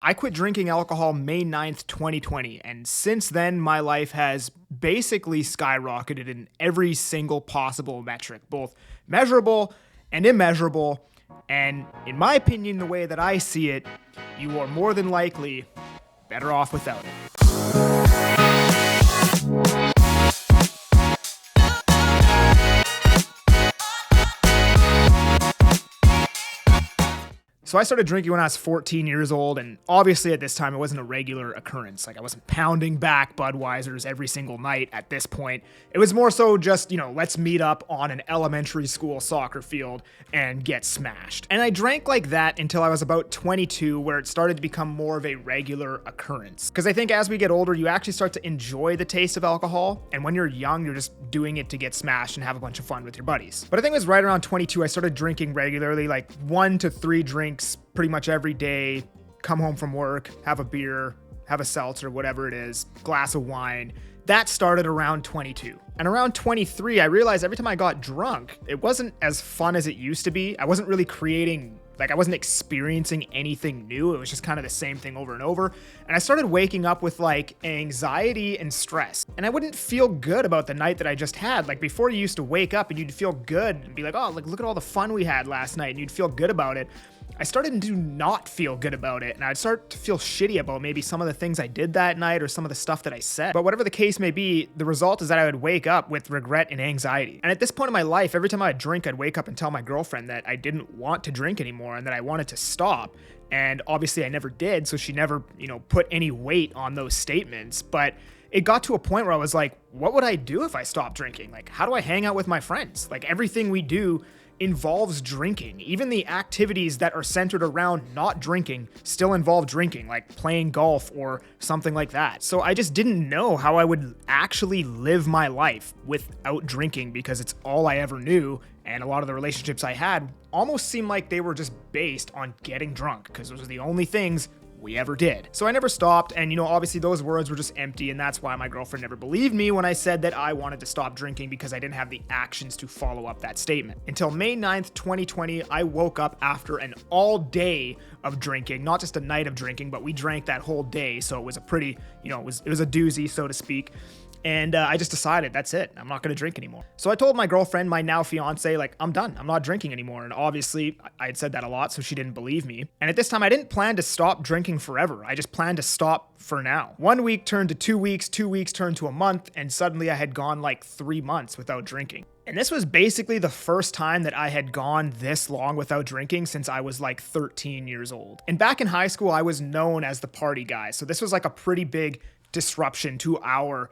I quit drinking alcohol May 9th, 2020, and since then, my life has basically skyrocketed in every single possible metric, both measurable and immeasurable. And in my opinion, the way that I see it, you are more than likely better off without it. So I started drinking when I was 14 years old, and obviously at this time it wasn't a regular occurrence. Like I wasn't pounding back Budweisers every single night at this point. It was more so just, let's meet up on an elementary school soccer field and get smashed. And I drank like that until I was about 22, where it started to become more of a regular occurrence. Because I think as we get older, you actually start to enjoy the taste of alcohol, and when you're young, you're just doing it to get smashed and have a bunch of fun with your buddies. But I think it was right around 22, I started drinking regularly, like 1 to 3 drinks pretty much every day, come home from work, have a beer, have a seltzer, whatever it is, glass of wine. That started around 22. And around 23, I realized every time I got drunk, it wasn't as fun as it used to be. I wasn't really I wasn't experiencing anything new. It was just kind of the same thing over and over. And I started waking up with anxiety and stress. And I wouldn't feel good about the night that I just had. Like before, you used to wake up and you'd feel good and be like, oh, look at all the fun we had last night. And you'd feel good about it. I started to not feel good about it, and I'd start to feel shitty about maybe some of the things I did that night or some of the stuff that I said. But whatever the case may be, the result is that I would wake up with regret and anxiety. And at this point in my life, every time I'd drink, I'd wake up and tell my girlfriend that I didn't want to drink anymore and that I wanted to stop. And obviously I never did, so she never, put any weight on those statements. But it got to a point where I was like, what would I do if I stopped drinking? Like, how do I hang out with my friends? Like, everything we do involves drinking. Even the activities that are centered around not drinking still involve drinking, like playing golf or something like that. So I just didn't know how I would actually live my life without drinking, because it's all I ever knew. And a lot of the relationships I had almost seemed like they were just based on getting drunk, because those are the only things we ever did. So I never stopped, and obviously those words were just empty, and that's why my girlfriend never believed me when I said that I wanted to stop drinking, because I didn't have the actions to follow up that statement. Until May 9th, 2020, I woke up after an all day of drinking, not just a night of drinking, but we drank that whole day, so it was a pretty, it was a doozy, so to speak. And I just decided, that's it. I'm not going to drink anymore. So I told my girlfriend, my now fiance, I'm done. I'm not drinking anymore. And obviously I had said that a lot, so she didn't believe me. And at this time, I didn't plan to stop drinking forever. I just planned to stop for now. 1 week turned to 2 weeks, 2 weeks turned to a month, and suddenly I had gone 3 months without drinking. And this was basically the first time that I had gone this long without drinking since I was 13 years old. And back in high school, I was known as the party guy. So this was a pretty big disruption to our,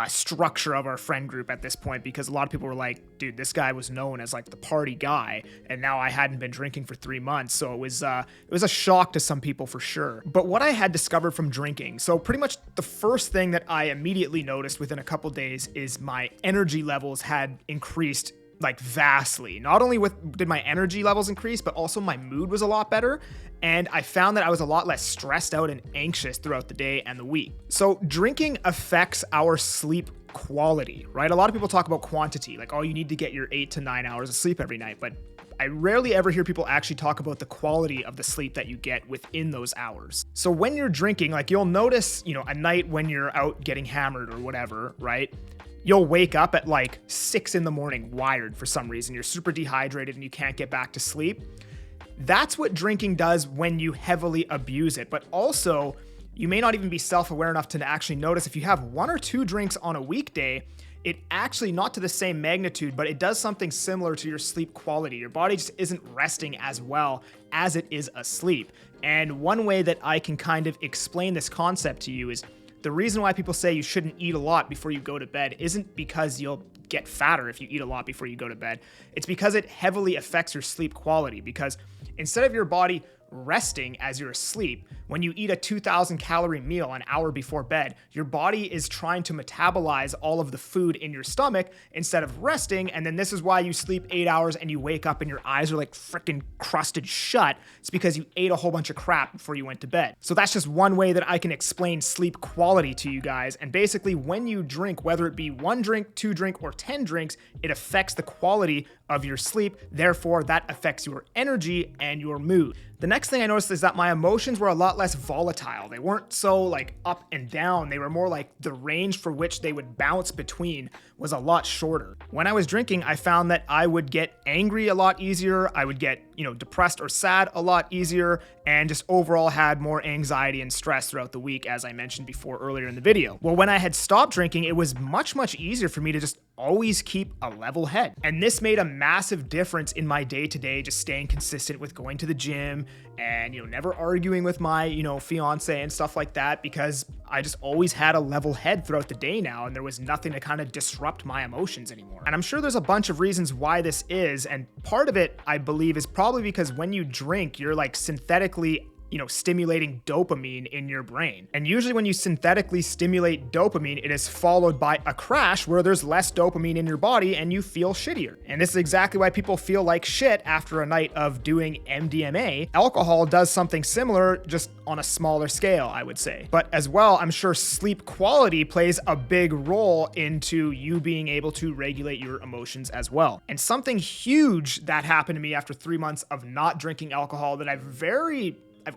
structure of our friend group at this point, because a lot of people were like, dude, this guy was known as the party guy, and now I hadn't been drinking for 3 months. So it was a shock to some people for sure. But what I had discovered from drinking, so pretty much the first thing that I immediately noticed within a couple days is my energy levels had increased vastly. Not only did my energy levels increase, but also my mood was a lot better. And I found that I was a lot less stressed out and anxious throughout the day and the week. So drinking affects our sleep quality, right? A lot of people talk about quantity, you need to get your 8 to 9 hours of sleep every night. But I rarely ever hear people actually talk about the quality of the sleep that you get within those hours. So when you're drinking, you'll notice, a night when you're out getting hammered or whatever, right? You'll wake up at 6 in the morning wired for some reason. You're super dehydrated and you can't get back to sleep. That's what drinking does when you heavily abuse it. But also, you may not even be self-aware enough to actually notice if you have 1 or 2 drinks on a weekday, it actually, not to the same magnitude, but it does something similar to your sleep quality. Your body just isn't resting as well as it is asleep. And one way that I can kind of explain this concept to you is, the reason why people say you shouldn't eat a lot before you go to bed isn't because you'll get fatter if you eat a lot before you go to bed. It's because it heavily affects your sleep quality, because instead of your body resting as you're asleep, when you eat a 2,000 calorie meal an hour before bed, your body is trying to metabolize all of the food in your stomach instead of resting. And then this is why you sleep 8 hours and you wake up and your eyes are freaking crusted shut. It's because you ate a whole bunch of crap before you went to bed. So that's just one way that I can explain sleep quality to you guys. And basically when you drink, whether it be 1 drink, 2 drink, or 10 drinks, it affects the quality of your sleep. Therefore, that affects your energy and your mood. The next thing I noticed is that my emotions were a lot less volatile. They weren't so like up and down. They were more like the range for which they would bounce between was a lot shorter. When I was drinking, I found that I would get angry a lot easier. I would get, depressed or sad a lot easier, and just overall had more anxiety and stress throughout the week, as I mentioned before earlier in the video. Well, when I had stopped drinking, it was much easier for me to just always keep a level head. And this made a massive difference in my day-to-day, just staying consistent with going to the gym and, never arguing with my, fiance and stuff like that, because I just always had a level head throughout the day now, and there was nothing to kind of disrupt my emotions anymore. And I'm sure there's a bunch of reasons why this is, and part of it, I believe, is probably because when you drink, you're like synthetically stimulating dopamine in your brain. And usually when you synthetically stimulate dopamine, it is followed by a crash where there's less dopamine in your body and you feel shittier. And this is exactly why people feel like shit after a night of doing MDMA. Alcohol does something similar, just on a smaller scale, I would say. But as well, I'm sure sleep quality plays a big role into you being able to regulate your emotions as well. And something huge that happened to me after 3 months of not drinking alcohol that I've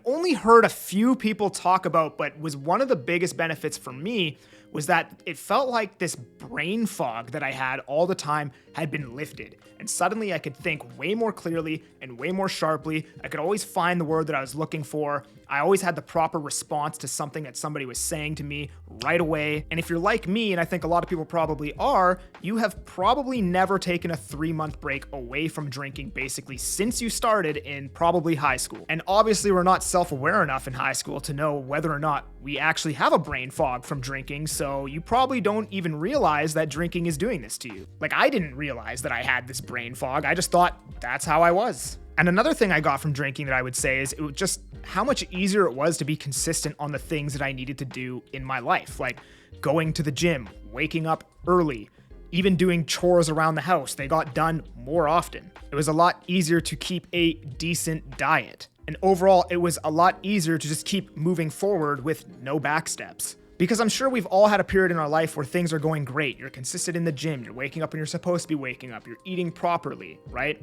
only heard a few people talk about, but was one of the biggest benefits for me, was that it felt like this brain fog that I had all the time had been lifted. And suddenly I could think way more clearly and way more sharply. I could always find the word that I was looking for. I always had the proper response to something that somebody was saying to me right away. And if you're like me, and I think a lot of people probably are, you have probably never taken a 3-month break away from drinking basically since you started in probably high school. And obviously we're not self-aware enough in high school to know whether or not we actually have a brain fog from drinking, so you probably don't even realize that drinking is doing this to you. Like, I didn't realize that I had this brain fog. I just thought that's how I was. And another thing I got from drinking that I would say is it was just how much easier it was to be consistent on the things that I needed to do in my life, like going to the gym, waking up early, even doing chores around the house. They got done more often. It was a lot easier to keep a decent diet. And overall, it was a lot easier to just keep moving forward with no backsteps. Because I'm sure we've all had a period in our life where things are going great. You're consistent in the gym, you're waking up when you're supposed to be waking up, you're eating properly, right?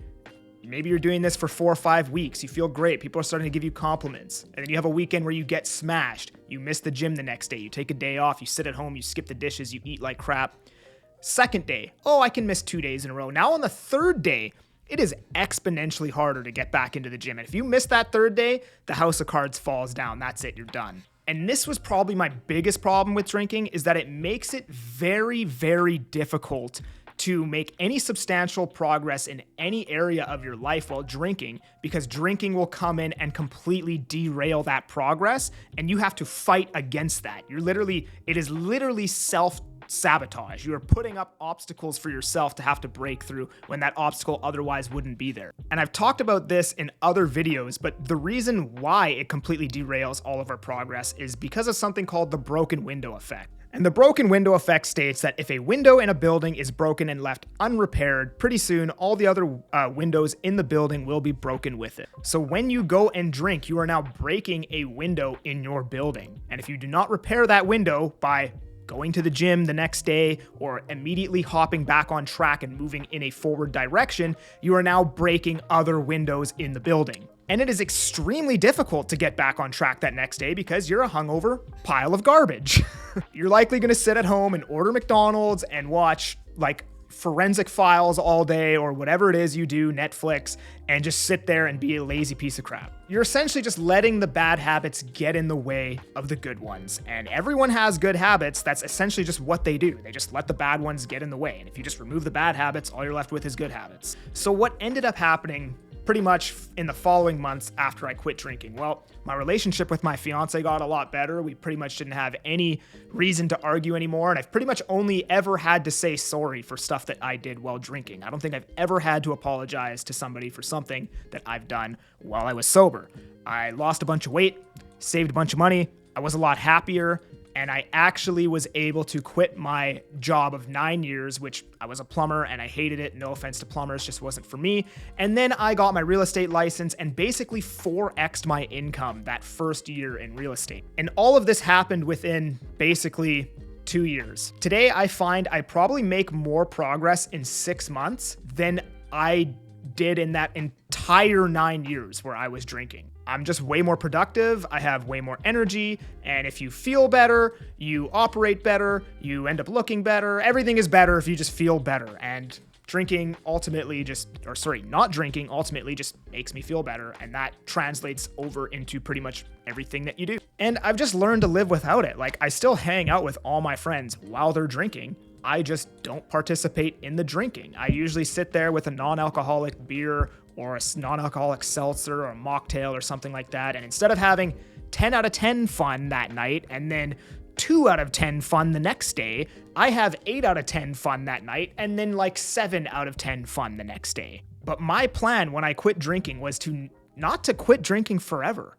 Maybe you're doing this for 4 or 5 weeks. You feel great. People are starting to give you compliments. And then you have a weekend where you get smashed. You miss the gym the next day. You take a day off. You sit at home. You skip the dishes. You eat like crap. Second day. Oh, I can miss 2 days in a row. Now on the third day, it is exponentially harder to get back into the gym. And if you miss that third day, the house of cards falls down. That's it. You're done. And this was probably my biggest problem with drinking, is that it makes it very, very difficult to make any substantial progress in any area of your life while drinking, because drinking will come in and completely derail that progress, and you have to fight against that. It is literally self-sabotage. You are putting up obstacles for yourself to have to break through when that obstacle otherwise wouldn't be there. And I've talked about this in other videos, but the reason why it completely derails all of our progress is because of something called the broken window effect. And the broken window effect states that if a window in a building is broken and left unrepaired, pretty soon all the other windows in the building will be broken with it. So when you go and drink, you are now breaking a window in your building. And if you do not repair that window by going to the gym the next day or immediately hopping back on track and moving in a forward direction, you are now breaking other windows in the building. And it is extremely difficult to get back on track that next day because you're a hungover pile of garbage. You're likely going to sit at home and order McDonald's and watch like Forensic Files all day or whatever it is you do, Netflix, and just sit there and be a lazy piece of crap. You're essentially just letting the bad habits get in the way of the good ones. And everyone has good habits. That's essentially just what they do. They just let the bad ones get in the way. And if you just remove the bad habits, all you're left with is good habits. So what ended up happening pretty much in the following months after I quit drinking? Well, my relationship with my fiance got a lot better. We pretty much didn't have any reason to argue anymore, and I've pretty much only ever had to say sorry for stuff that I did while drinking. I don't think I've ever had to apologize to somebody for something that I've done while I was sober. I lost a bunch of weight, saved a bunch of money, I was a lot happier, and I actually was able to quit my job of 9 years, which I was a plumber and I hated it. No offense to plumbers, just wasn't for me. And then I got my real estate license and basically 4x'd my income that first year in real estate. And all of this happened within basically 2 years. Today, I find I probably make more progress in 6 months than I did in that entire 9 years where I was drinking. I'm just way more productive. I have way more energy. And if you feel better, you operate better, you end up looking better. Everything is better if you just feel better. And drinking ultimately not drinking ultimately just makes me feel better. And that translates over into pretty much everything that you do. And I've just learned to live without it. Like, I still hang out with all my friends while they're drinking. I just don't participate in the drinking. I usually sit there with a non-alcoholic beer or a non-alcoholic seltzer or a mocktail or something like that. And instead of having 10 out of 10 fun that night and then 2 out of 10 fun the next day, I have 8 out of 10 fun that night and then like 7 out of 10 fun the next day. But my plan when I quit drinking was not to quit drinking forever.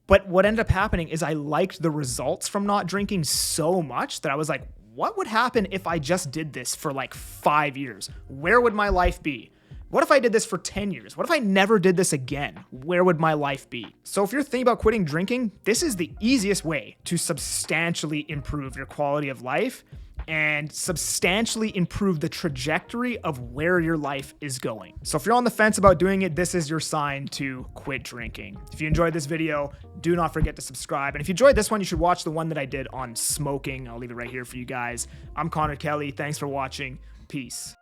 But what ended up happening is I liked the results from not drinking so much that I was like, what would happen if I just did this for like 5 years? Where would my life be? What if I did this for 10 years? What if I never did this again? Where would my life be? So if you're thinking about quitting drinking, this is the easiest way to substantially improve your quality of life and substantially improve the trajectory of where your life is going. So if you're on the fence about doing it, this is your sign to quit drinking. If you enjoyed this video, do not forget to subscribe. And if you enjoyed this one, you should watch the one that I did on smoking. I'll leave it right here for you guys. I'm Conor Kelly. Thanks for watching. Peace.